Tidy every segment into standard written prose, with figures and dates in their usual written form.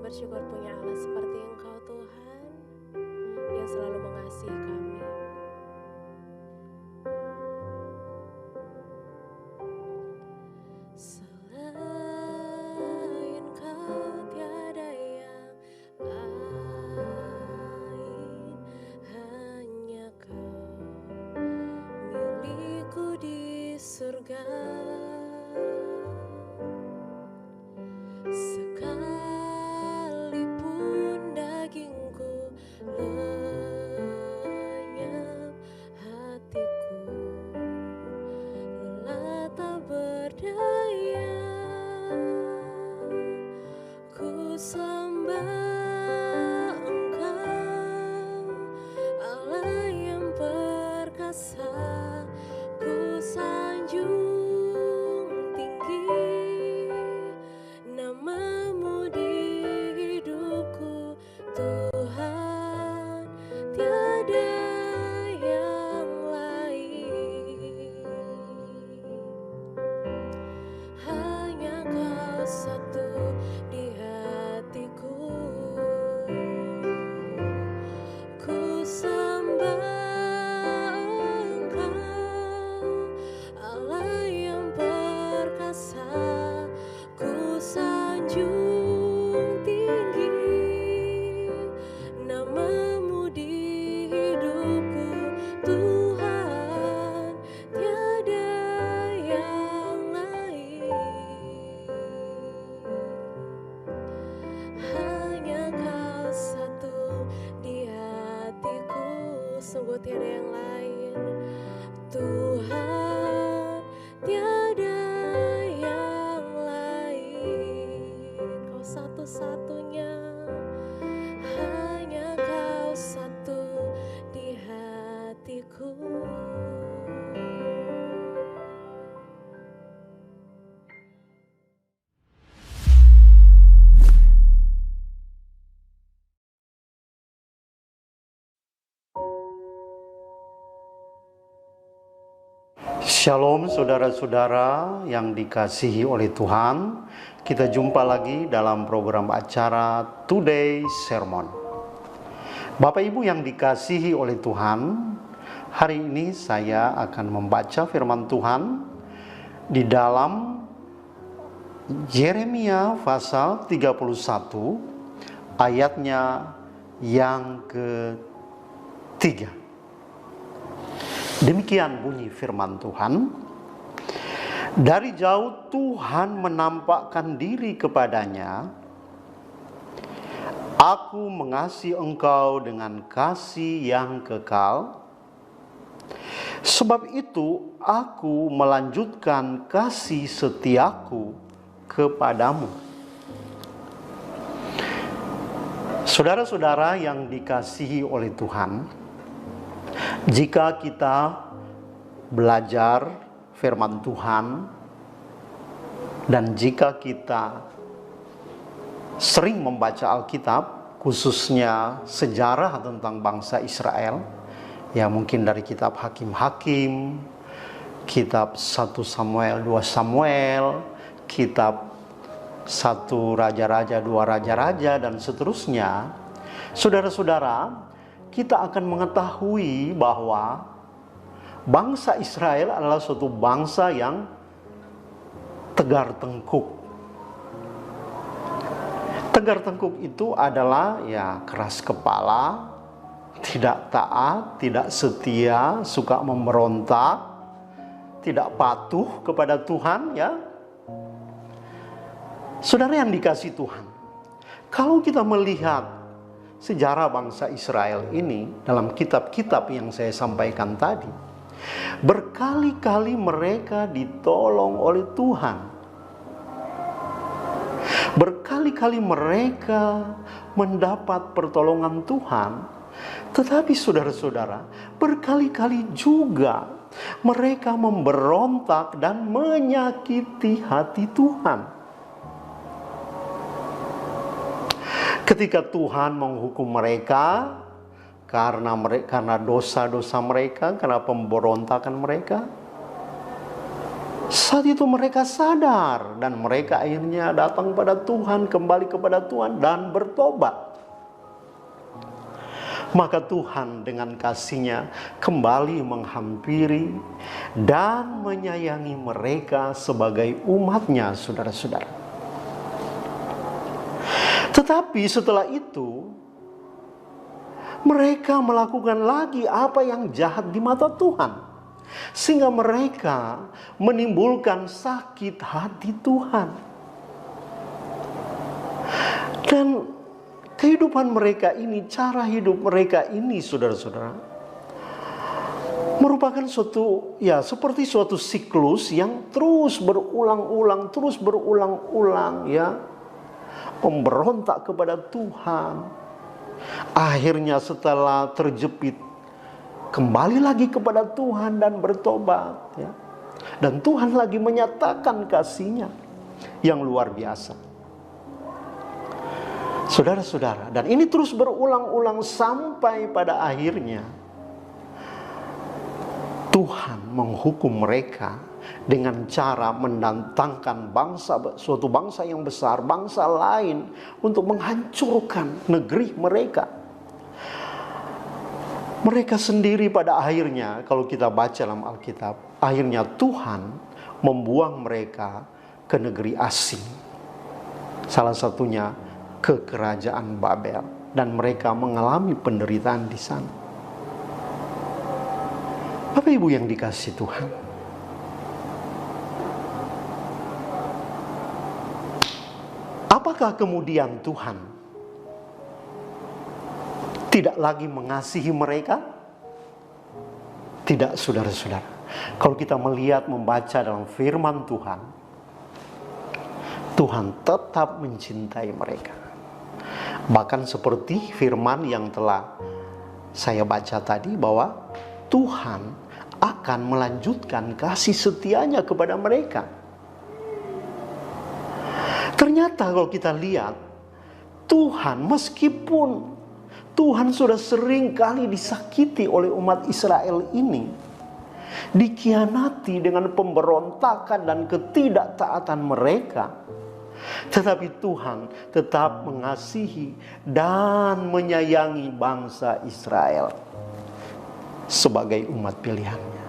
bersyukur punya Allah seperti Engkau Tuhan, yang selalu mengasihi kami. Selain Kau tiada yang lain, hanya Kau milikku di surga. Sekalipun dagingku lenyap, hatiku lelah tak berdaya. Ku sembah Engkau, Allah yang perkasa. Ku sanjung tinggi namamu di hidupku, Tuhan, tiada yang lain. Hanya Kau satu di hatiku. Ku sembah Engkau, Allah yang perkasa. Ku sanjung tinggi namamu di hidupku, Tuhan, tiada yang lain. Hanya Kau satu di hatiku, sungguh tiada yang lain. Tuhan, tiada yang lain. Kau satu-satunya, hanya Kau satu di hatiku. Shalom saudara-saudara yang dikasihi oleh Tuhan. Kita jumpa lagi dalam program acara Today Sermon. Bapak Ibu yang dikasihi oleh Tuhan, hari ini saya akan membaca firman Tuhan di dalam Yeremia pasal 31 ayatnya yang ketiga. Demikian bunyi firman Tuhan. Dari jauh Tuhan menampakkan diri kepadanya. Aku mengasihi engkau dengan kasih yang kekal. Sebab itu aku melanjutkan kasih setiaku kepadamu. Saudara-saudara yang dikasihi oleh Tuhan, jika kita belajar firman Tuhan dan jika kita sering membaca Alkitab, khususnya sejarah tentang bangsa Israel, ya mungkin dari kitab Hakim-Hakim, kitab 1 Samuel, 2 Samuel, kitab 1 Raja-Raja, 2 Raja-Raja, dan seterusnya, saudara-saudara, kita akan mengetahui bahwa bangsa Israel adalah suatu bangsa yang tegar tengkuk. Tegar tengkuk itu adalah ya keras kepala, tidak taat, tidak setia, suka memberontak, tidak patuh kepada Tuhan, ya. Saudara yang dikasihi Tuhan, kalau kita melihat sejarah bangsa Israel ini dalam kitab-kitab yang saya sampaikan tadi, berkali-kali mereka ditolong oleh Tuhan. Berkali-kali mereka mendapat pertolongan Tuhan. Tetapi saudara-saudara, berkali-kali juga mereka memberontak dan menyakiti hati Tuhan. Ketika Tuhan menghukum mereka karena dosa-dosa mereka, karena pemberontakan mereka, Saat itu mereka sadar dan mereka akhirnya datang pada Tuhan, kembali kepada Tuhan dan bertobat. Maka Tuhan dengan kasih-Nya kembali menghampiri dan menyayangi mereka sebagai umat-Nya, saudara-saudara. Tetapi setelah itu, mereka melakukan lagi apa yang jahat di mata Tuhan, sehingga mereka menimbulkan sakit hati Tuhan. Dan kehidupan mereka ini, cara hidup mereka ini, saudara-saudara, merupakan seperti suatu siklus yang terus berulang-ulang, ya, memberontak kepada Tuhan. Akhirnya setelah terjepit, kembali lagi kepada Tuhan dan bertobat, ya. Dan Tuhan lagi menyatakan kasih-Nya yang luar biasa. Saudara-saudara, dan ini terus berulang-ulang sampai pada akhirnya Tuhan menghukum mereka dengan cara mendatangkan suatu bangsa yang besar, bangsa lain, untuk menghancurkan negeri mereka. Mereka sendiri pada akhirnya, kalau kita baca dalam Alkitab, akhirnya Tuhan membuang mereka ke negeri asing. Salah satunya ke kerajaan Babel, dan mereka mengalami penderitaan di sana. Bapak Ibu yang dikasihi Tuhan, apakah kemudian Tuhan tidak lagi mengasihi mereka? Tidak, saudara-saudara. Kalau kita membaca dalam firman Tuhan, Tuhan tetap mencintai mereka. Bahkan seperti firman yang telah saya baca tadi, bahwa Tuhan akan melanjutkan kasih setia-Nya kepada mereka. Ternyata kalau kita lihat, Tuhan, meskipun Tuhan sudah sering kali disakiti oleh umat Israel ini, dikhianati dengan pemberontakan dan ketidaktaatan mereka, tetapi Tuhan tetap mengasihi dan menyayangi bangsa Israel sebagai umat pilihan-Nya.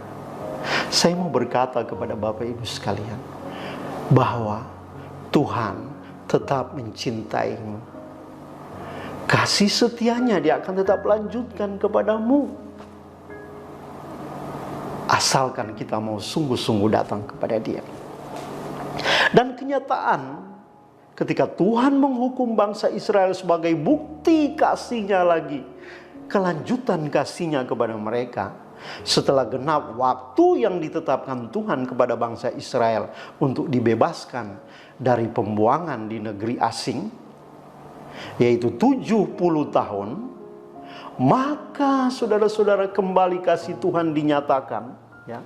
Saya mau berkata kepada Bapak Ibu sekalian, bahwa Tuhan tetap mencintaimu. Kasih setia-Nya Dia akan tetap lanjutkan kepadamu, asalkan kita mau sungguh-sungguh datang kepada Dia. Dan kenyataan, ketika Tuhan menghukum bangsa Israel sebagai bukti kasih-Nya lagi, kelanjutan kasih-Nya kepada mereka, setelah genap waktu yang ditetapkan Tuhan kepada bangsa Israel untuk dibebaskan dari pembuangan di negeri asing, yaitu 70 tahun, maka saudara-saudara, kembali kasih Tuhan dinyatakan, ya.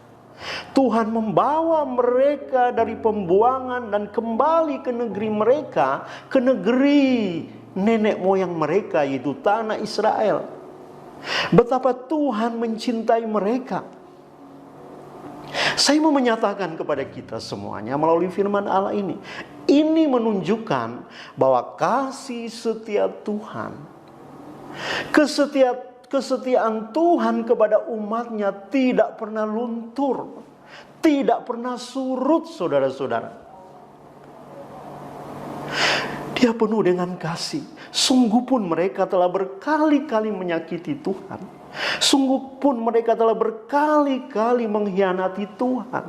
Tuhan membawa mereka dari pembuangan dan kembali ke negeri mereka, ke negeri nenek moyang mereka, yaitu tanah Israel. Betapa Tuhan mencintai mereka. Saya mau menyatakan kepada kita semuanya melalui firman Allah ini. Ini menunjukkan bahwa kasih setia Tuhan, kesetiaan Tuhan kepada umat-Nya tidak pernah luntur, tidak pernah surut, saudara-saudara. Dia penuh dengan kasih. Sungguh pun mereka telah berkali-kali menyakiti Tuhan. Sungguh pun mereka telah berkali-kali mengkhianati Tuhan.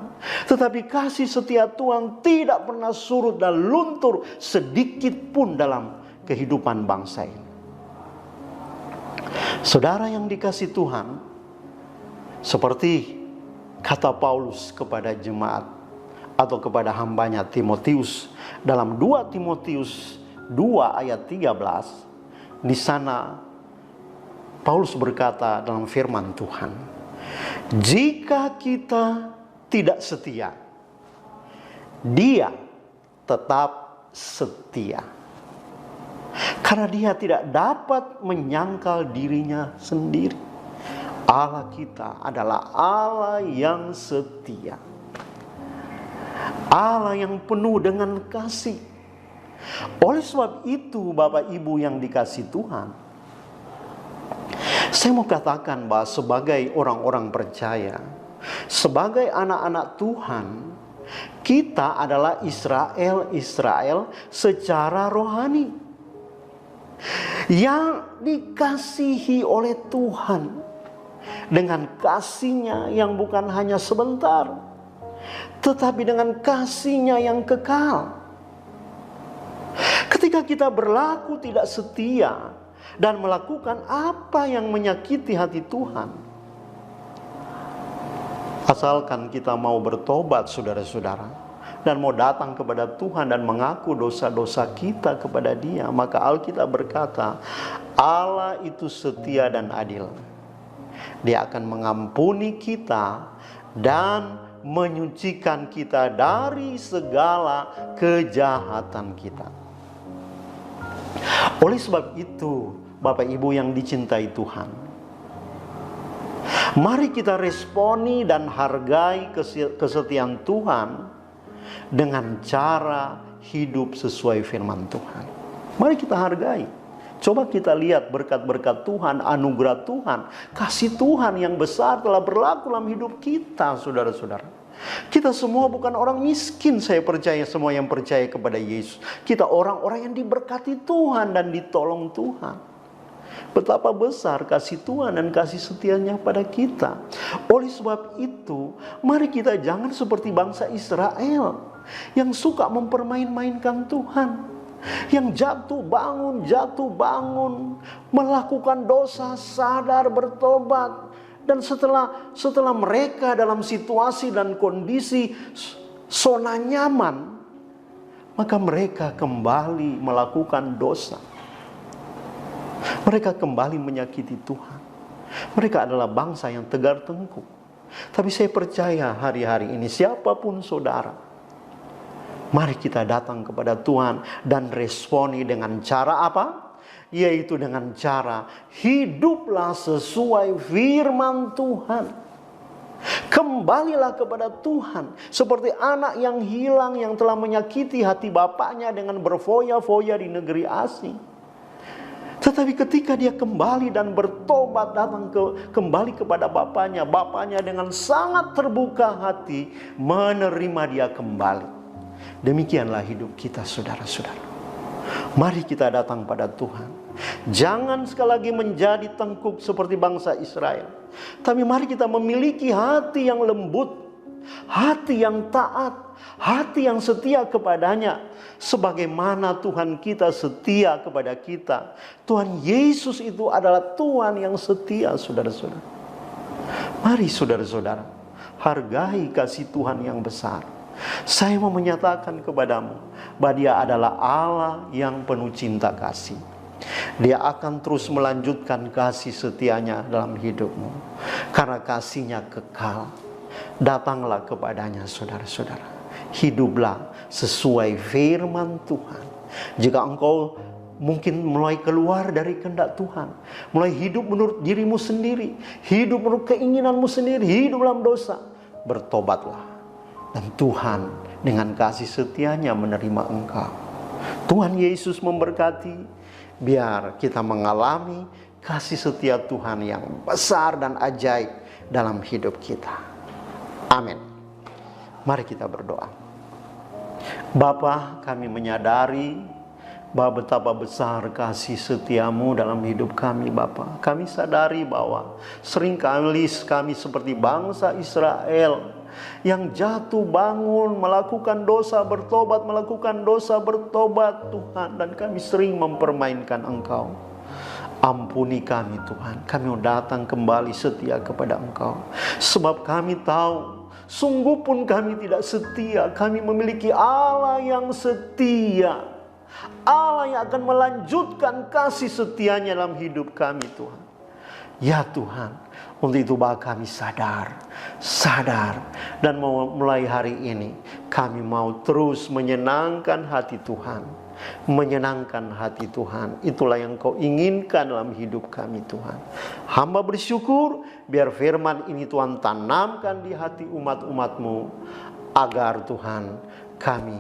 Tetapi kasih setia Tuhan tidak pernah surut dan luntur sedikit pun dalam kehidupan bangsa ini. Saudara yang dikasihi Tuhan, seperti kata Paulus kepada jemaat atau kepada hambanya Timotius dalam 2 Timotius 2 ayat 13, di sana Paulus berkata dalam firman Tuhan, jika kita tidak setia, Dia tetap setia. Karena Dia tidak dapat menyangkal dirinya sendiri. Allah kita adalah Allah yang setia. Allah yang penuh dengan kasih. Oleh sebab itu, Bapak Ibu yang dikasihi Tuhan, saya mau katakan bahwa sebagai orang-orang percaya, sebagai anak-anak Tuhan, kita adalah Israel secara rohani yang dikasihi oleh Tuhan dengan kasih-Nya yang bukan hanya sebentar, tetapi dengan kasih-Nya yang kekal. Ketika kita berlaku tidak setia dan melakukan apa yang menyakiti hati Tuhan, asalkan kita mau bertobat, saudara-saudara, dan mau datang kepada Tuhan dan mengaku dosa-dosa kita kepada Dia, maka Alkitab berkata, Allah itu setia dan adil. Dia akan mengampuni kita dan menyucikan kita dari segala kejahatan kita. Oleh sebab itu, Bapak Ibu yang dicintai Tuhan, mari kita responi dan hargai kesetiaan Tuhan dengan cara hidup sesuai firman Tuhan. Mari kita hargai. Coba kita lihat berkat-berkat Tuhan, anugerah Tuhan, kasih Tuhan yang besar telah berlaku dalam hidup kita, saudara-saudara. Kita semua bukan orang miskin, saya percaya semua yang percaya kepada Yesus. Kita orang-orang yang diberkati Tuhan dan ditolong Tuhan. Betapa besar kasih Tuhan dan kasih setianya pada kita. Oleh sebab itu, mari kita jangan seperti bangsa Israel yang suka mempermain-mainkan Tuhan, yang jatuh bangun, melakukan dosa, sadar, bertobat. Dan setelah mereka dalam situasi dan kondisi zona nyaman, maka mereka kembali melakukan dosa. Mereka kembali menyakiti Tuhan. Mereka adalah bangsa yang tegar tengkuk. Tapi saya percaya hari-hari ini siapapun saudara, mari kita datang kepada Tuhan dan responi dengan cara apa? Yaitu dengan cara hiduplah sesuai firman Tuhan. Kembalilah kepada Tuhan seperti anak yang hilang yang telah menyakiti hati bapaknya dengan berfoya-foya di negeri asing. Tetapi ketika dia kembali dan bertobat, datang kembali kepada bapaknya dengan sangat terbuka hati menerima dia kembali. Demikianlah hidup kita, saudara-saudara. Mari kita datang pada Tuhan. Jangan sekali lagi menjadi tengkuk seperti bangsa Israel. Tapi mari kita memiliki hati yang lembut, hati yang taat, hati yang setia kepadanya. Sebagaimana Tuhan kita setia kepada kita. Tuhan Yesus itu adalah Tuhan yang setia, saudara-saudara. Mari saudara-saudara, hargai kasih Tuhan yang besar. Saya mau menyatakan kepadamu bahwa Dia adalah Allah yang penuh cinta kasih. Dia akan terus melanjutkan kasih setianya dalam hidupmu, karena kasih-Nya kekal. Datanglah kepadanya, saudara-saudara. Hiduplah sesuai firman Tuhan. Jika engkau mungkin mulai keluar dari kehendak Tuhan, mulai hidup menurut dirimu sendiri, hidup menurut keinginanmu sendiri, hidup dalam dosa, bertobatlah. Dan Tuhan dengan kasih setianya menerima engkau. Tuhan Yesus memberkati. Biar kita mengalami kasih setia Tuhan yang besar dan ajaib dalam hidup kita. Amin. Mari kita berdoa. Bapa, kami menyadari bahwa betapa besar kasih setiamu dalam hidup kami, Bapa. Kami sadari bahwa seringkali kami seperti bangsa Israel yang jatuh bangun, melakukan dosa bertobat, Tuhan. Dan kami sering mempermainkan Engkau. Ampuni kami Tuhan. Kami mau datang kembali setia kepada Engkau. Sebab kami tahu, sungguh pun kami tidak setia. Kami memiliki Allah yang setia. Allah yang akan melanjutkan kasih setianya dalam hidup kami Tuhan. Ya Tuhan, untuk itu bahwa kami sadar dan mulai hari ini kami mau terus menyenangkan hati Tuhan. Itulah yang Kau inginkan dalam hidup kami Tuhan. Hamba bersyukur biar firman ini Tuhan tanamkan di hati umat-umat-Mu, agar Tuhan kami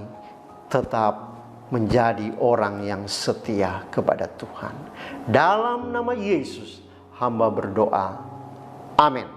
tetap menjadi orang yang setia kepada Tuhan. Dalam nama Yesus hamba berdoa. Amin.